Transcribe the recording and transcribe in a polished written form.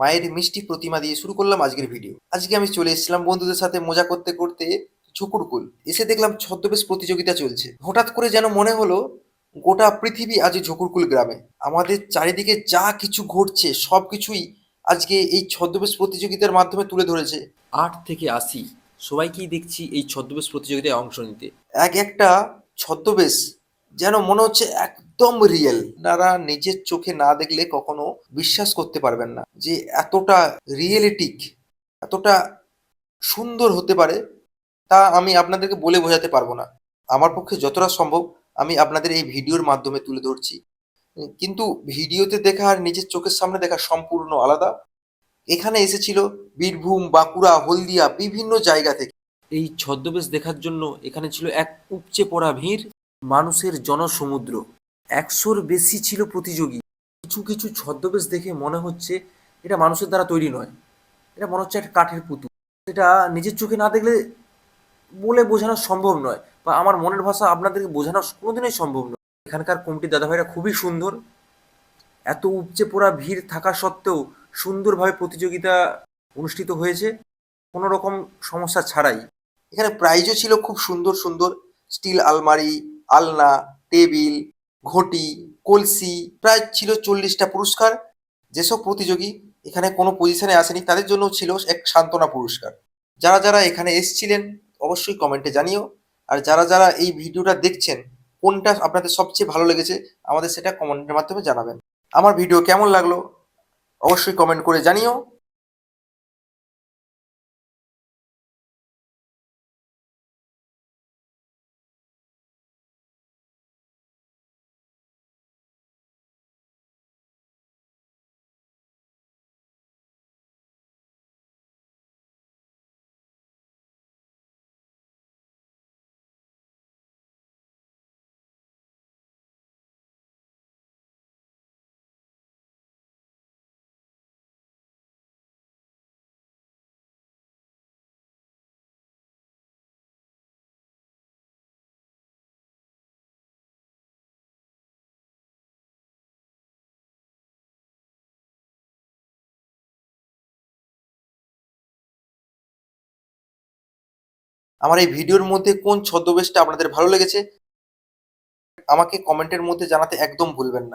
মায়ের মিষ্টি প্রতিমা দিয়ে শুরু করলাম আজকের ভিডিও। আজকে আমি চলে এসেছিলাম বন্ধুদের সাথে মজা করতে করতে ঝুকুরকুল। এসে দেখলাম ছদ্মবেশ প্রতিযোগিতা চলছে। হঠাৎ করে যেন মনে হলো গোটা পৃথিবী আজ ঝুকুরকুল গ্রামে। আমাদের চারিদিকে যা কিছু ঘটছে সবকিছুই আজকে এই ছদ্মবেশ প্রতিযোগিতার মাধ্যমে তুলে ধরেছে। 8 থেকে 80 সবাইকেই দেখছি এই ছদ্মবেশ প্রতিযোগিতায় অংশ নিতে। এক একটা ছদ্মবেশ যেন মনে হচ্ছে একদম রিয়েল। আপনারা নিজের চোখে না দেখলে কখনো বিশ্বাস করতে পারবেন না যে এতটা রিয়েলিটিক, এতটা সুন্দর হতে পারে। তা আমি আপনাদেরকে বলে বোঝাতে পারবো না। আমার পক্ষে যতটা সম্ভব আমি আপনাদের এই ভিডিওর মাধ্যমে তুলে ধরছি। কিন্তু ভিডিওতে দেখা আর নিজের চোখের সামনে দেখা সম্পূর্ণ আলাদা। এখানে এসেছিল বীরভূম, বাঁকুড়া, হলদিয়া বিভিন্ন জায়গা থেকে। এই ছদ্মবেশ দেখার জন্য এখানে ছিল এক উপচে পড়া ভিড়, মানুষের জনসমুদ্র। 100-র বেশি ছিল প্রতিযোগী। কিছু কিছু ছদ্মবেশ দেখে মনে হচ্ছে এটা মানুষের দ্বারা তৈরি নয়, এটা মনে হচ্ছে একটা কাঠের পুতুল। এটা নিজের চোখে না দেখলে বলে বোঝানো সম্ভব নয়, বা আমার মনের ভাষা আপনাদেরকে বোঝানো কোনোদিনই সম্ভব নয়। এখানকার কমিটি দাদাভাইরা খুবই সুন্দর। এত উপচে পড়া ভিড় থাকা সত্ত্বেও সুন্দরভাবে প্রতিযোগিতা অনুষ্ঠিত হয়েছে, কোনো রকম সমস্যা ছাড়াই। এখানে প্রাইজও ছিল খুব সুন্দর সুন্দর। স্টিল আলমারি, আলনা, টেবিল, ঘটি, কলসি। প্রায় ছিল 40টা পুরস্কার। যেসব প্রতিযোগী এখানে কোনো পজিশনে আসেনি তাদের জন্য ছিল এক সান্ত্বনা পুরস্কার। যারা যারা এখানে এসছিলেন অবশ্যই কমেন্টে জানিও। আর যারা যারা এই ভিডিওটা দেখছেন কোনটা আপনাদের সবচেয়ে ভালো লেগেছে আমাদের সেটা কমেন্টের মাধ্যমে জানাবেন। আমার ভিডিও কেমন লাগলো অবশ্যই কমেন্ট করে জানিও। আমার এই ভিডিওর মধ্যে কোন ছদ্মবেশটা আপনাদের ভালো লেগেছে আমাকে কমেন্টের মধ্যে জানাতে একদম ভুলবেন না।